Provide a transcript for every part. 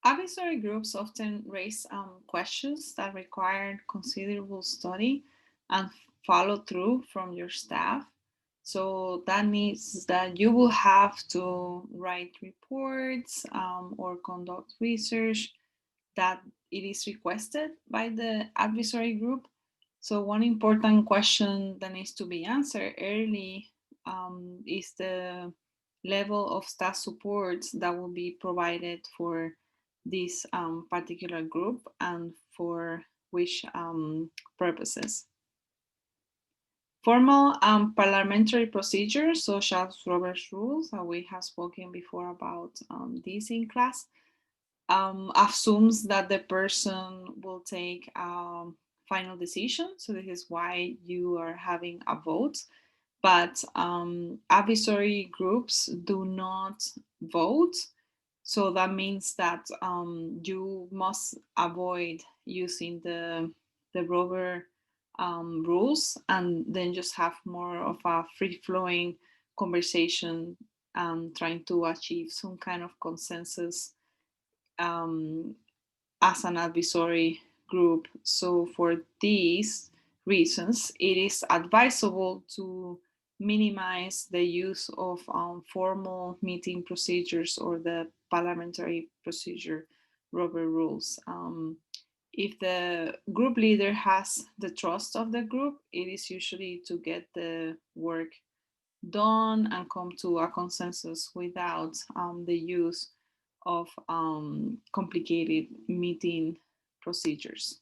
Advisory groups often raise questions that require considerable study and follow through from your staff. So that means that you will have to write reports or conduct research that it is requested by the advisory group. So one important question that needs to be answered early is the level of staff support that will be provided for this particular group and for which purposes. Formal parliamentary procedures, such as Robert's rules, we have spoken before about this in class, assumes that the person will take a final decision. So this is why you are having a vote. But advisory groups do not vote. So that means that you must avoid using the Robert rules and then just have more of a free-flowing conversation, trying to achieve some kind of consensus um, as an advisory group. So for these reasons, it is advisable to minimize the use of formal meeting procedures or the parliamentary procedure Robert rules. If the group leader has the trust of the group, it is usually to get the work done and come to a consensus without the use of complicated meeting procedures.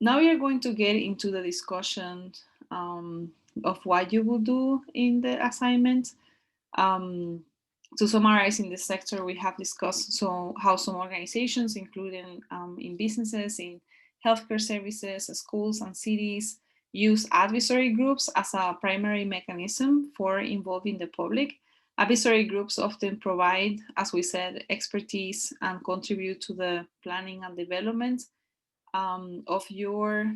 Now we are going to get into the discussion of what you will do in the assignment. Um, to summarize, in this sector, we have discussed how some organizations, including in businesses, in healthcare services, schools, and cities, use advisory groups as a primary mechanism for involving the public. Advisory groups often provide, as we said, expertise and contribute to the planning and development of your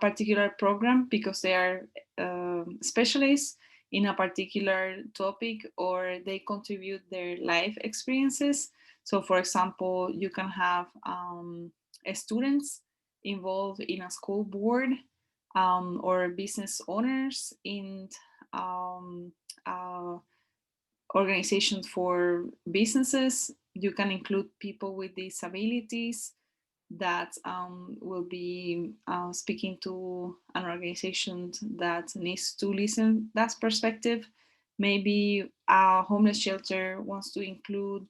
particular program because they are specialists in a particular topic or they contribute their life experiences. So, for example, you can have students involved in a school board or business owners in um, uh, organizations for businesses. You can include people with disabilities that will be speaking to an organization that needs to listen that perspective. Maybe a homeless shelter wants to include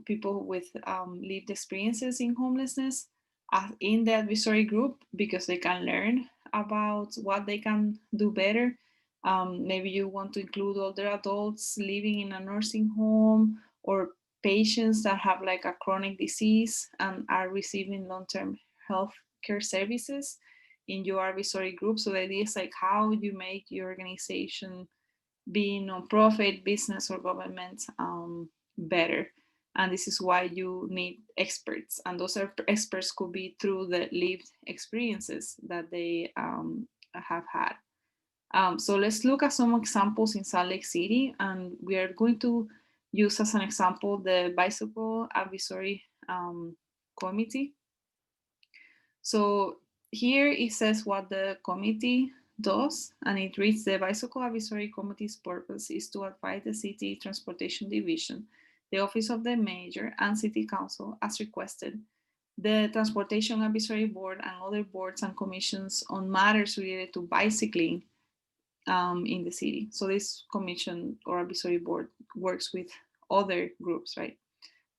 people with lived experiences in homelessness in the advisory group because they can learn about what they can do better. Maybe you want to include older adults living in a nursing home or patients that have like a chronic disease and are receiving long-term health care services in your advisory group. So the idea is like how you make your organization, be non-profit, business, or government, better. And this is why you need experts. And those experts could be through the lived experiences that they have had. So let's look at some examples in Salt Lake City, and we are going to use as an example the Bicycle Advisory Committee. So here it says what the committee does, and it reads: the Bicycle Advisory Committee's purpose is to advise the City Transportation Division, the Office of the Mayor, and City Council as requested, the Transportation Advisory Board, and other boards and commissions on matters related to bicycling in the city. So this commission or advisory board works with other groups, right?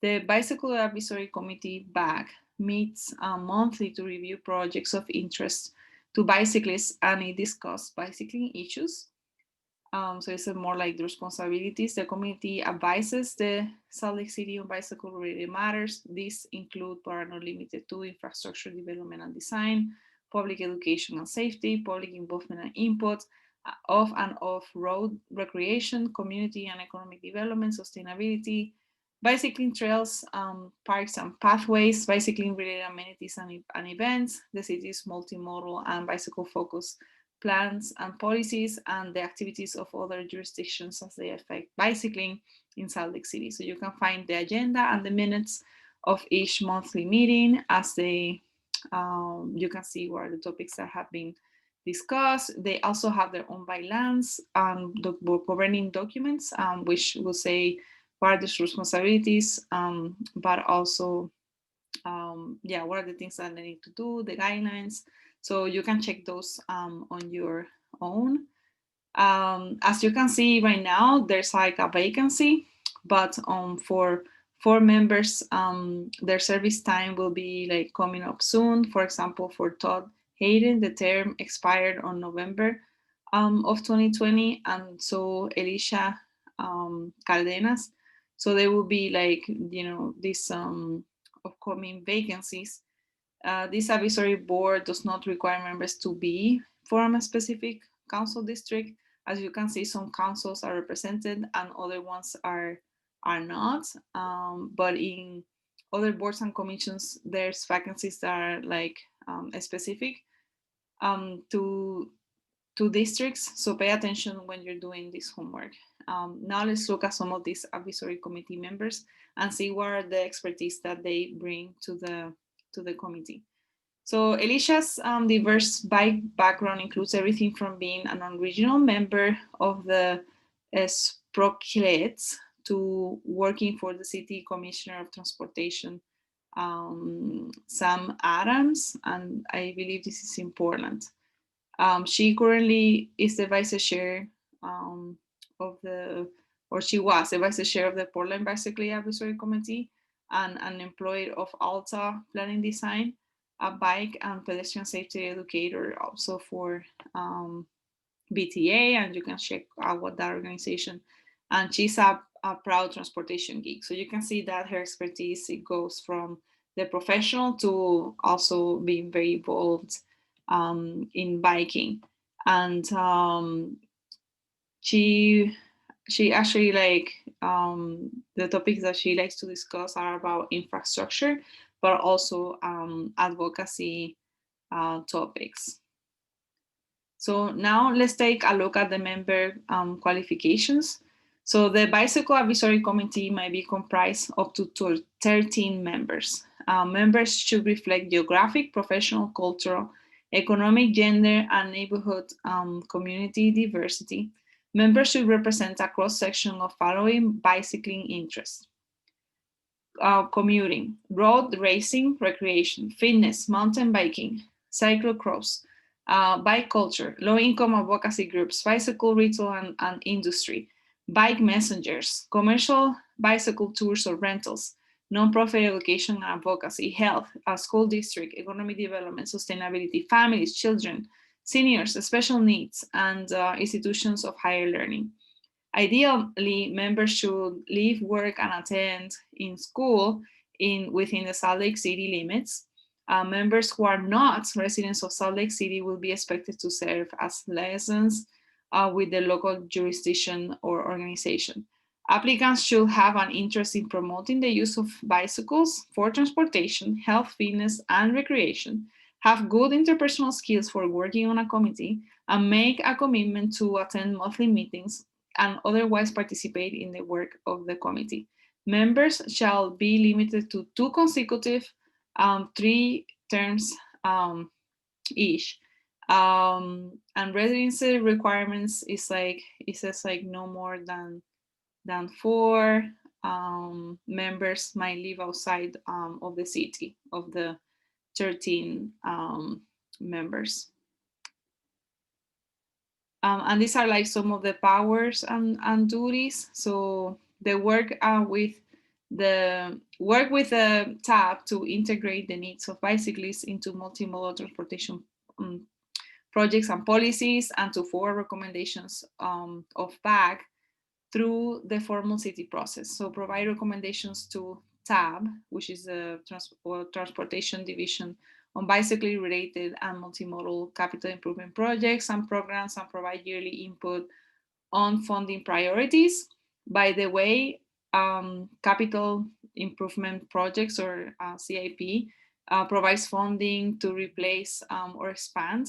The Bicycle Advisory Committee BAC meets monthly to review projects of interest to bicyclists and it discusses bicycling issues. So it's more like the responsibilities. The committee advises the Salt Lake City on bicycle-related matters. These include, but are not limited to, infrastructure development and design, public education and safety, public involvement and input, off and off-road recreation, community and economic development, sustainability, bicycling trails, parks and pathways, bicycling-related amenities and events, the city's multimodal and bicycle-focused plans and policies, and the activities of other jurisdictions as they affect bicycling in Salt Lake City. So you can find the agenda and the minutes of each monthly meeting as they, you can see what are the topics that have been discussed. They also have their own bylaws and governing documents, which will say what are the responsibilities, but also yeah, what are the things that they need to do, the guidelines. So you can check those on your own. As you can see right now, there's like a vacancy, but for 4 members, their service time will be like coming up soon. For example, for Todd Hayden, the term expired on November of 2020, and so Elisha Cardenas. So there will be like, these upcoming vacancies. This advisory board does not require members to be from a specific council district. As you can see, some councils are represented and other ones are not. But in other boards and commissions, there's vacancies that are like specific to districts. So pay attention when you're doing this homework. Now let's look at some of these advisory committee members and see what are the expertise that they bring to the committee. So Elisha's diverse bike background includes everything from being an original member of the Sprockets to working for the City Commissioner of Transportation, Sam Adams, and I believe this is important. She currently is the vice chair of the, or she was the vice chair of the Portland Bicycle Advisory Committee and an employee of Alta Planning Design, a bike and pedestrian safety educator also for BTA, and you can check out what that organization. And she's a proud transportation geek. So you can see that her expertise, it goes from the professional to also being very involved in biking. And she actually like the topics that she likes to discuss are about infrastructure, but also advocacy topics. So now let's take a look at the member qualifications. So the Bicycle Advisory Committee might be comprised up to 13 members. Members should reflect geographic, professional, cultural, economic, gender, and neighborhood community diversity. Members should represent a cross-section of following bicycling interests. Commuting, road racing, recreation, fitness, mountain biking, cyclocross, bike culture, low-income advocacy groups, bicycle retail and industry, bike messengers, commercial bicycle tours or rentals, nonprofit education and advocacy, health, school district, economic development, sustainability, families, children, seniors, special needs, and institutions of higher learning. Ideally, members should live, work, and attend in school within the Salt Lake City limits. Members who are not residents of Salt Lake City will be expected to serve as liaisons with the local jurisdiction or organization. Applicants should have an interest in promoting the use of bicycles for transportation, health, fitness, and recreation, have good interpersonal skills for working on a committee, and make a commitment to attend monthly meetings and otherwise participate in the work of the committee. Members shall be limited to 2 consecutive 3 terms each. And residency requirements is like, it says like no more than 4 members might live outside of the city of the 13 members. And these are like some of the powers and duties. So they work with the tab to integrate the needs of bicyclists into multimodal transportation projects and policies, and to forward recommendations of BAG through the formal city process. So provide recommendations to TAB, which is the Transportation Division, on bicycle related and multimodal capital improvement projects and programs, and provide yearly input on funding priorities. By the way, capital improvement projects, or CIP, provides funding to replace or expand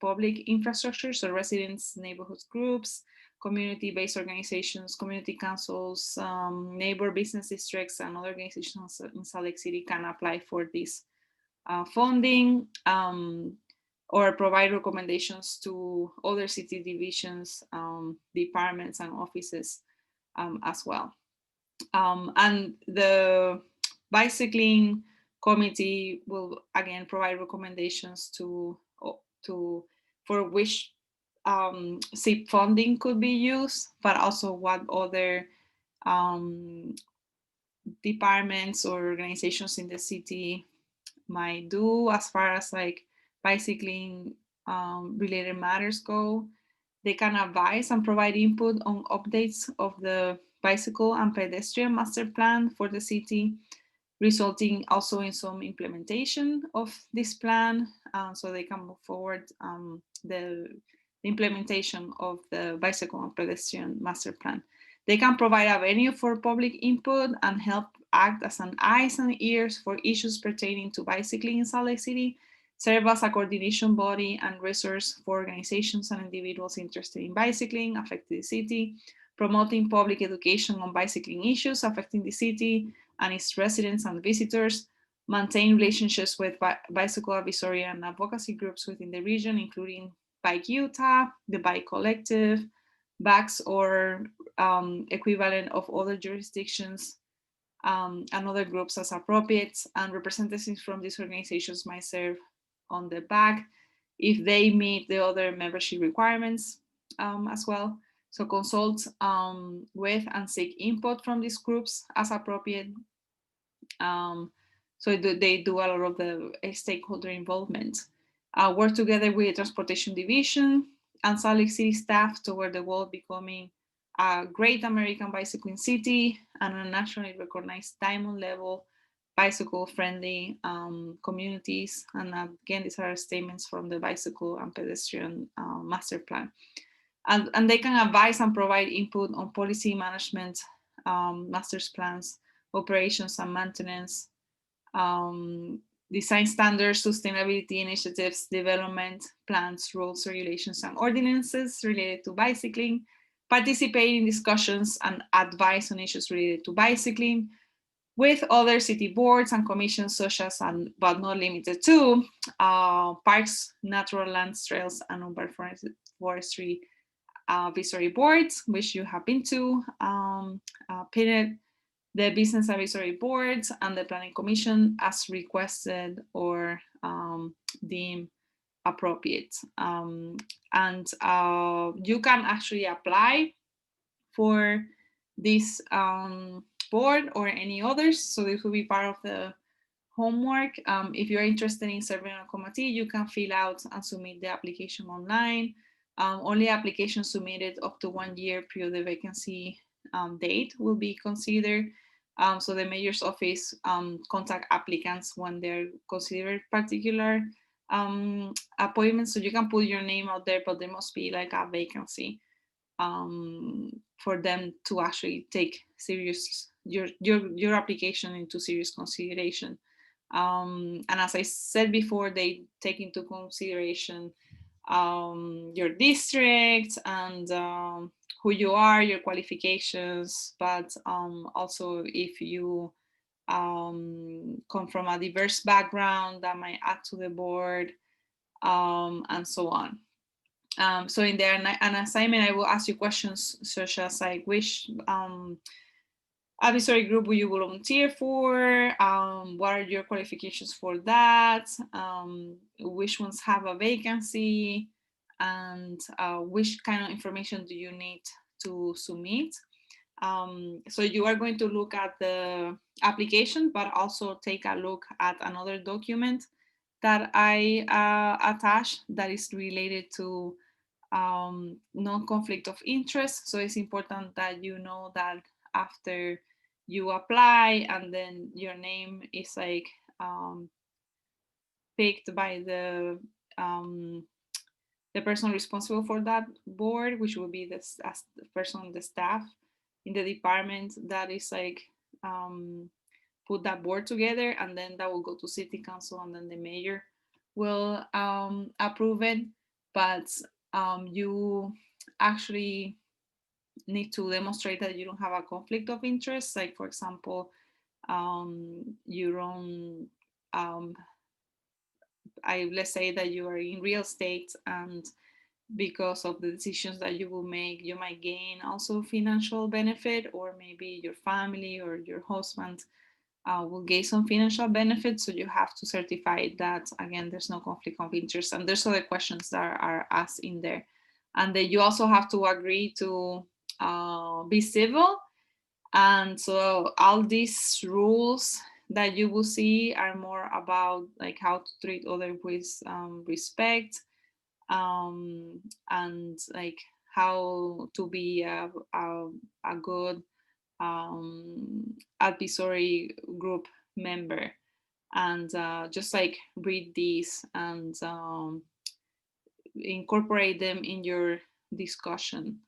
public infrastructure, so residents, neighborhood groups, community-based organizations, community councils, neighbor business districts, and other organizations in Salt Lake City can apply for this funding, or provide recommendations to other city divisions, departments, and offices as well. And the bicycling committee will again provide recommendations to for which SIP funding could be used, but also what other um, departments or organizations in the city might do as far as like bicycling related matters go. They can advise and provide input on updates of the bicycle and pedestrian master plan for the city, resulting also in some implementation of this plan, so they can move forward the implementation of the bicycle and pedestrian master plan. They can provide a venue for public input and help act as an eyes and ears for issues pertaining to bicycling in Salt Lake City, serve as a coordination body and resource for organizations and individuals interested in bicycling affecting the city, promoting public education on bicycling issues affecting the city and its residents and visitors, maintain relationships with bicycle advisory and advocacy groups within the region, including Bike Utah, the Bike Collective, BACs or equivalent of other jurisdictions, and other groups as appropriate, and representatives from these organizations might serve on the BAC if they meet the other membership requirements as well. So consult with and seek input from these groups as appropriate. So they do a lot of the stakeholder involvement. Work together with Transportation Division and Salt Lake City staff toward the goal of becoming a great American bicycling city and a nationally recognized diamond level bicycle friendly communities. And again, these are statements from the bicycle and pedestrian master plan. And they can advise and provide input on policy management, master's plans, operations and maintenance, design standards, sustainability initiatives, development plans, rules, regulations, and ordinances related to bicycling, participate in discussions and advise on issues related to bicycling with other city boards and commissions such as, but not limited to, parks, natural lands, trails, and urban forestry advisory boards, which you have been to, PINET, the Business Advisory Boards, and the Planning Commission as requested or deemed appropriate. And you can actually apply for this board or any others. So this will be part of the homework. If you're interested in serving on a committee, you can fill out and submit the application online. Only applications submitted up to 1 year prior the vacancy date will be considered. So the mayor's office contact applicants when they're considered particular appointments. So you can put your name out there, but there must be like a vacancy for them to actually take serious your application into serious consideration. And as I said before, they take into consideration your district and who you are, your qualifications, but also if you come from a diverse background that might add to the board, and so on. So in there, an assignment, I will ask you questions such as like which advisory group will you volunteer for? What are your qualifications for that? Which ones have a vacancy? And which kind of information do you need to submit? So you are going to look at the application, but also take a look at another document that I attached that is related to non-conflict of interest. So it's important that you know that after you apply and then your name is like picked by the person responsible for that board, which will be as the person on the staff in the department that is like put that board together, and then that will go to city council, and then the mayor will approve it. But you actually need to demonstrate that you don't have a conflict of interest. Like, for example, you don't let's say that you are in real estate, and because of the decisions that you will make, you might gain also financial benefit, or maybe your family or your husband will gain some financial benefit. So you have to certify that, again, there's no conflict of interest. And there's other questions that are asked in there. And then you also have to agree to be civil. And so all these rules that you will see are more about like how to treat others with respect, and like how to be a good advisory group member. And just like read these and incorporate them in your discussion.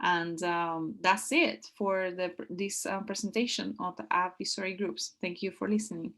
And that's it for this presentation of the advisory groups. Thank you for listening.